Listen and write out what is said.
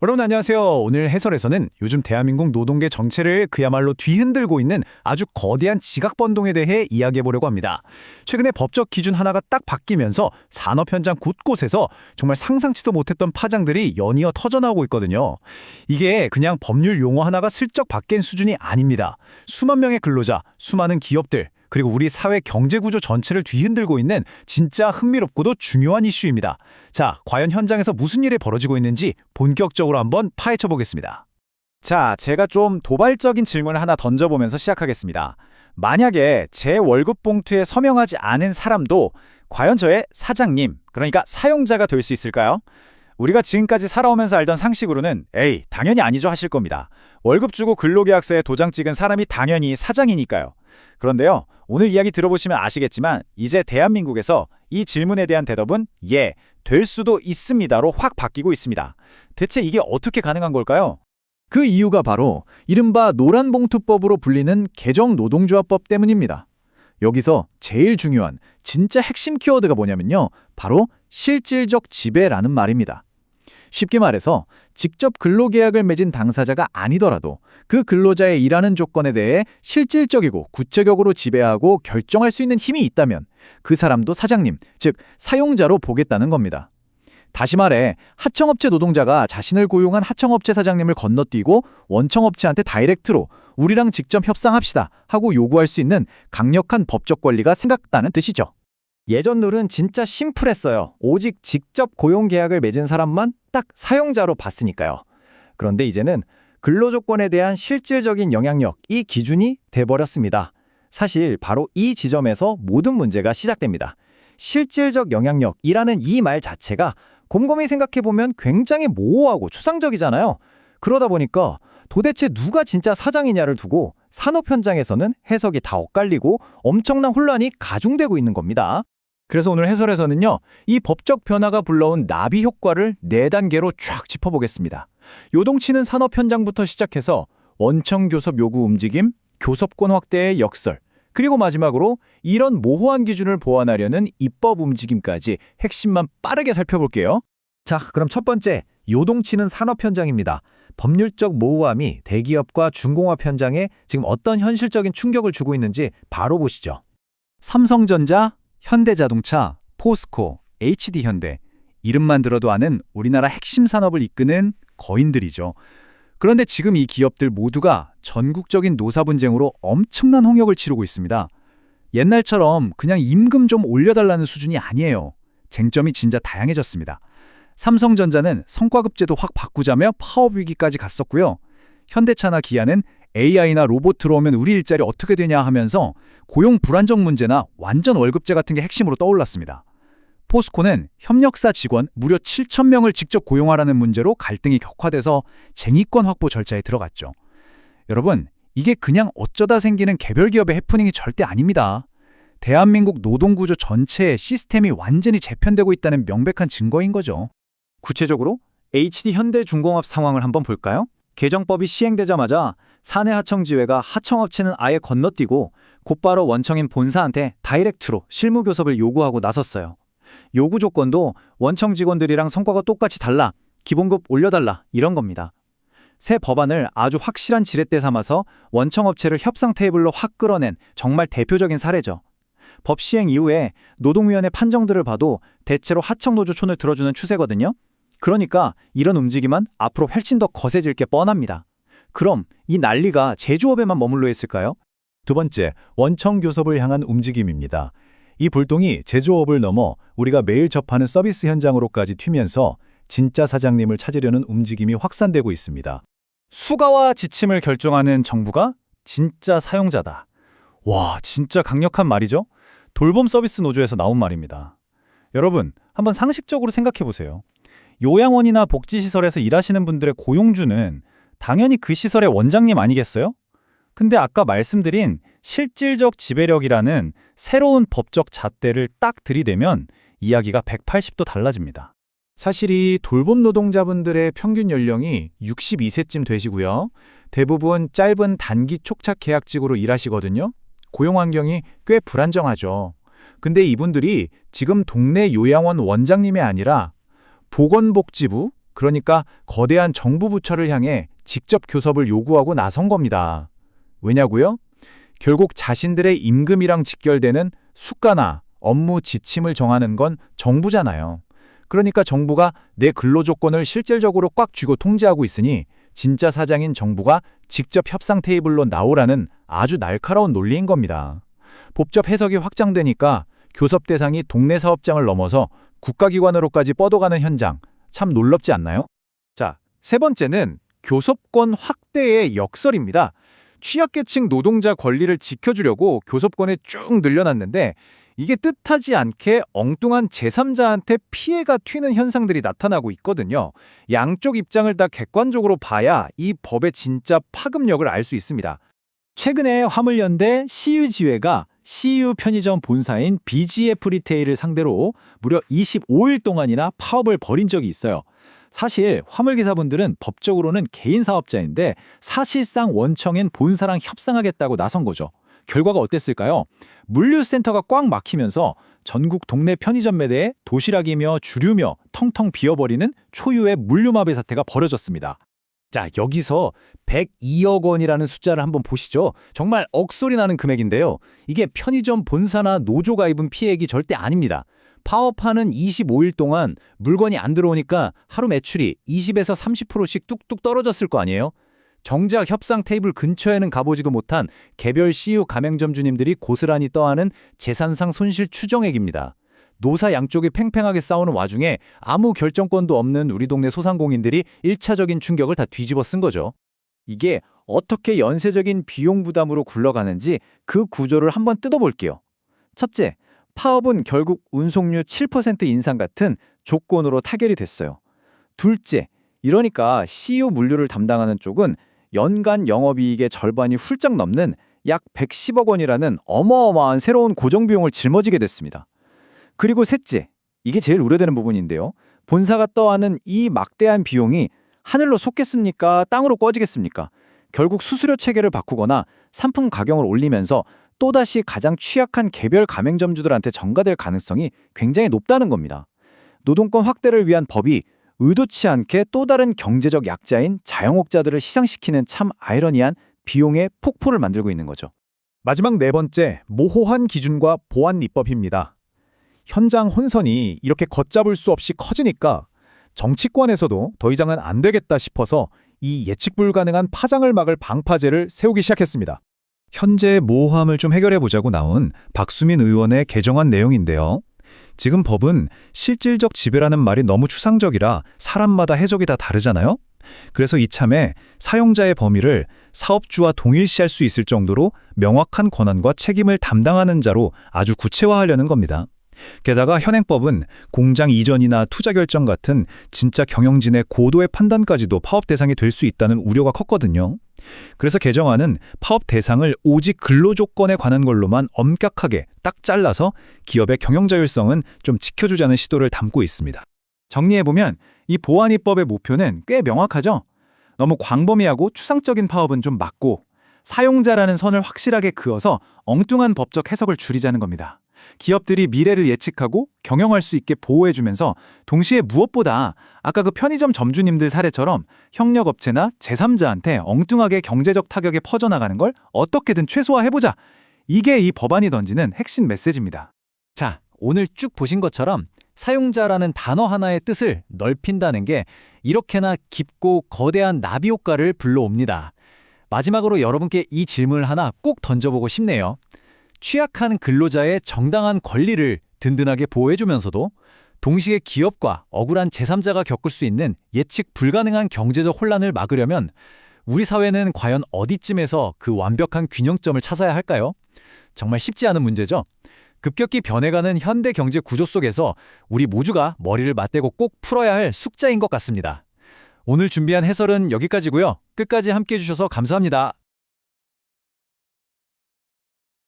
여러분 안녕하세요. 오늘 해설에서는 요즘 대한민국 노동계 정체를 그야말로 뒤흔들고 있는 아주 거대한 지각번동에 대해 이야기해보려고 합니다. 최근에 법적 기준 하나가 딱 바뀌면서 산업 현장 곳곳에서 정말 상상치도 못했던 파장들이 연이어 터져나오고 있거든요. 이게 그냥 법률 용어 하나가 슬쩍 바뀐 수준이 아닙니다. 수만 명의 근로자, 수많은 기업들, 그리고 우리 사회 경제 구조 전체를 뒤흔들고 있는 진짜 흥미롭고도 중요한 이슈입니다. 자, 과연 현장에서 무슨 일이 벌어지고 있는지 본격적으로 한번 파헤쳐 보겠습니다. 자, 제가 좀 도발적인 질문을 하나 던져보면서 시작하겠습니다. 만약에 제 월급 봉투에 서명하지 않은 사람도 과연 저의 사장님, 그러니까 사용자가 될 수 있을까요? 우리가 지금까지 살아오면서 알던 상식으로는 에이, 당연히 아니죠 하실 겁니다. 월급 주고 근로계약서에 도장 찍은 사람이 당연히 사장이니까요. 그런데요, 오늘 이야기 들어보시면 아시겠지만 이제 대한민국에서 이 질문에 대한 대답은 예, 될 수도 있습니다로 확 바뀌고 있습니다. 대체 이게 어떻게 가능한 걸까요? 그 이유가 바로 이른바 노란봉투법으로 불리는 개정노동조합법 때문입니다. 여기서 제일 중요한 진짜 핵심 키워드가 뭐냐면요. 바로 실질적 지배라는 말입니다. 쉽게 말해서 직접 근로계약을 맺은 당사자가 아니더라도 그 근로자의 일하는 조건에 대해 실질적이고 구체적으로 지배하고 결정할 수 있는 힘이 있다면 그 사람도 사장님, 즉 사용자로 보겠다는 겁니다. 다시 말해 하청업체 노동자가 자신을 고용한 하청업체 사장님을 건너뛰고 원청업체한테 다이렉트로 우리랑 직접 협상합시다 하고 요구할 수 있는 강력한 법적 권리가 생겼다는 뜻이죠. 예전 룰은 진짜 심플했어요. 오직 직접 고용 계약을 맺은 사람만 딱 사용자로 봤으니까요. 그런데 이제는 근로조건에 대한 실질적인 영향력, 이 기준이 돼버렸습니다. 사실 바로 이 지점에서 모든 문제가 시작됩니다. 실질적 영향력이라는 이 말 자체가 곰곰이 생각해보면 굉장히 모호하고 추상적이잖아요. 그러다 보니까 도대체 누가 진짜 사장이냐를 두고 산업 현장에서는 해석이 다 엇갈리고 엄청난 혼란이 가중되고 있는 겁니다. 그래서 오늘 해설에서는요, 이 법적 변화가 불러온 나비 효과를 4단계로 쫙 짚어보겠습니다. 요동치는 산업 현장부터 시작해서 원청 교섭 요구 움직임, 교섭권 확대의 역설, 그리고 마지막으로 이런 모호한 기준을 보완하려는 입법 움직임까지 핵심만 빠르게 살펴볼게요. 자, 그럼 첫 번째, 요동치는 산업 현장입니다. 법률적 모호함이 대기업과 중공업 현장에 지금 어떤 현실적인 충격을 주고 있는지 바로 보시죠. 삼성전자, 현대자동차, 포스코, HD현대, 이름만 들어도 아는 우리나라 핵심 산업을 이끄는 거인들이죠. 그런데 지금 이 기업들 모두가 전국적인 노사 분쟁으로 엄청난 홍역을 치르고 있습니다. 옛날처럼 그냥 임금 좀 올려달라는 수준이 아니에요. 쟁점이 진짜 다양해졌습니다. 삼성전자는 성과급제도 확 바꾸자며 파업 위기까지 갔었고요. 현대차나 기아는 AI나 로봇 들어오면 우리 일자리 어떻게 되냐 하면서 고용 불안정 문제나 완전 월급제 같은 게 핵심으로 떠올랐습니다. 포스코는 협력사 직원 무려 7,000명을 직접 고용하라는 문제로 갈등이 격화돼서 쟁의권 확보 절차에 들어갔죠. 여러분, 이게 그냥 어쩌다 생기는 개별 기업의 해프닝이 절대 아닙니다. 대한민국 노동구조 전체의 시스템이 완전히 재편되고 있다는 명백한 증거인 거죠. 구체적으로 HD현대중공업 상황을 한번 볼까요? 개정법이 시행되자마자 사내 하청지회가 하청업체는 아예 건너뛰고 곧바로 원청인 본사한테 다이렉트로 실무 교섭을 요구하고 나섰어요. 요구 조건도 원청 직원들이랑 성과가 똑같이 달라, 기본급 올려달라 이런 겁니다. 새 법안을 아주 확실한 지렛대 삼아서 원청업체를 협상 테이블로 확 끌어낸 정말 대표적인 사례죠. 법 시행 이후에 노동위원회 판정들을 봐도 대체로 하청노조촌을 들어주는 추세거든요. 그러니까 이런 움직임은 앞으로 훨씬 더 거세질 게 뻔합니다. 그럼 이 난리가 제조업에만 머물러 있을까요? 두 번째, 원청 교섭을 향한 움직임입니다. 이 불똥이 제조업을 넘어 우리가 매일 접하는 서비스 현장으로까지 튀면서 진짜 사장님을 찾으려는 움직임이 확산되고 있습니다. 수가와 지침을 결정하는 정부가 진짜 사용자다. 와, 진짜 강력한 말이죠? 돌봄 서비스 노조에서 나온 말입니다. 여러분, 한번 상식적으로 생각해 보세요. 요양원이나 복지시설에서 일하시는 분들의 고용주는 당연히 그 시설의 원장님 아니겠어요? 근데 아까 말씀드린 실질적 지배력이라는 새로운 법적 잣대를 딱 들이대면 이야기가 180도 달라집니다. 사실 이 돌봄 노동자분들의 평균 연령이 62세쯤 되시고요. 대부분 짧은 단기 촉착 계약직으로 일하시거든요. 고용 환경이 꽤 불안정하죠. 근데 이분들이 지금 동네 요양원 원장님이 아니라 보건복지부, 그러니까 거대한 정부 부처를 향해 직접 교섭을 요구하고 나선 겁니다. 왜냐고요? 결국 자신들의 임금이랑 직결되는 수가나 업무 지침을 정하는 건 정부잖아요. 그러니까 정부가 내 근로조건을 실질적으로 꽉 쥐고 통제하고 있으니 진짜 사장인 정부가 직접 협상 테이블로 나오라는 아주 날카로운 논리인 겁니다. 법적 해석이 확장되니까 교섭 대상이 동네 사업장을 넘어서 국가기관으로까지 뻗어가는 현장, 참 놀랍지 않나요? 자, 세 번째는 교섭권 확대의 역설입니다. 취약계층 노동자 권리를 지켜주려고 교섭권에 쭉 늘려놨는데 이게 뜻하지 않게 엉뚱한 제3자한테 피해가 튀는 현상들이 나타나고 있거든요. 양쪽 입장을 다 객관적으로 봐야 이 법의 진짜 파급력을 알 수 있습니다. 최근에 화물연대 CU지회가 CU 편의점 본사인 BGF 리테일을 상대로 무려 25일 동안이나 파업을 벌인 적이 있어요. 사실 화물기사분들은 법적으로는 개인 사업자인데 사실상 원청인 본사랑 협상하겠다고 나선 거죠. 결과가 어땠을까요? 물류센터가 꽉 막히면서 전국 동네 편의점 매대에 도시락이며 주류며 텅텅 비어버리는 초유의 물류마비 사태가 벌어졌습니다. 자, 여기서 102억 원이라는 숫자를 한번 보시죠. 정말 억소리 나는 금액인데요. 이게 편의점 본사나 노조가 입은 피해액이 절대 아닙니다. 파업하는 25일 동안 물건이 안 들어오니까 하루 매출이 20에서 30%씩 뚝뚝 떨어졌을 거 아니에요? 정작 협상 테이블 근처에는 가보지도 못한 개별 CU 가맹점주님들이 고스란히 떠안은 재산상 손실 추정액입니다. 노사 양쪽이 팽팽하게 싸우는 와중에 아무 결정권도 없는 우리 동네 소상공인들이 1차적인 충격을 다 뒤집어 쓴 거죠. 이게 어떻게 연쇄적인 비용 부담으로 굴러가는지 그 구조를 한번 뜯어볼게요. 첫째, 파업은 결국 운송료 7% 인상 같은 조건으로 타결이 됐어요. 둘째, 이러니까 CU 물류를 담당하는 쪽은 연간 영업이익의 절반이 훌쩍 넘는 약 110억 원이라는 어마어마한 새로운 고정비용을 짊어지게 됐습니다. 그리고 셋째, 이게 제일 우려되는 부분인데요. 본사가 떠안은 이 막대한 비용이 하늘로 솟겠습니까? 땅으로 꺼지겠습니까? 결국 수수료 체계를 바꾸거나 상품 가격을 올리면서 또다시 가장 취약한 개별 가맹점주들한테 전가될 가능성이 굉장히 높다는 겁니다. 노동권 확대를 위한 법이 의도치 않게 또 다른 경제적 약자인 자영업자들을 시상시키는 참 아이러니한 비용의 폭포를 만들고 있는 거죠. 마지막 네 번째, 모호한 기준과 보안 입법입니다. 현장 혼선이 이렇게 걷잡을 수 없이 커지니까 정치권에서도 더 이상은 안 되겠다 싶어서 이 예측 불가능한 파장을 막을 방파제를 세우기 시작했습니다. 현재의 모호함을 좀 해결해보자고 나온 박수민 의원의 개정안 내용인데요. 지금 법은 실질적 지배라는 말이 너무 추상적이라 사람마다 해석이 다 다르잖아요. 그래서 이참에 사용자의 범위를 사업주와 동일시할 수 있을 정도로 명확한 권한과 책임을 담당하는 자로 아주 구체화하려는 겁니다. 게다가 현행법은 공장 이전이나 투자 결정 같은 진짜 경영진의 고도의 판단까지도 파업 대상이 될 수 있다는 우려가 컸거든요. 그래서 개정안은 파업 대상을 오직 근로조건에 관한 걸로만 엄격하게 딱 잘라서 기업의 경영자율성은 좀 지켜주자는 시도를 담고 있습니다. 정리해보면 이 보안입법의 목표는 꽤 명확하죠? 너무 광범위하고 추상적인 파업은 좀 막고 사용자라는 선을 확실하게 그어서 엉뚱한 법적 해석을 줄이자는 겁니다. 기업들이 미래를 예측하고 경영할 수 있게 보호해주면서 동시에 무엇보다 아까 그 편의점 점주님들 사례처럼 협력업체나 제3자한테 엉뚱하게 경제적 타격이 퍼져나가는 걸 어떻게든 최소화해보자. 이게 이 법안이 던지는 핵심 메시지입니다. 자, 오늘 쭉 보신 것처럼 사용자라는 단어 하나의 뜻을 넓힌다는 게 이렇게나 깊고 거대한 나비 효과를 불러옵니다. 마지막으로 여러분께 이 질문을 하나 꼭 던져보고 싶네요. 취약한 근로자의 정당한 권리를 든든하게 보호해주면서도 동시에 기업과 억울한 제3자가 겪을 수 있는 예측 불가능한 경제적 혼란을 막으려면 우리 사회는 과연 어디쯤에서 그 완벽한 균형점을 찾아야 할까요? 정말 쉽지 않은 문제죠. 급격히 변해가는 현대 경제 구조 속에서 우리 모두가 머리를 맞대고 꼭 풀어야 할 숙제인 것 같습니다. 오늘 준비한 해설은 여기까지고요. 끝까지 함께해 주셔서 감사합니다.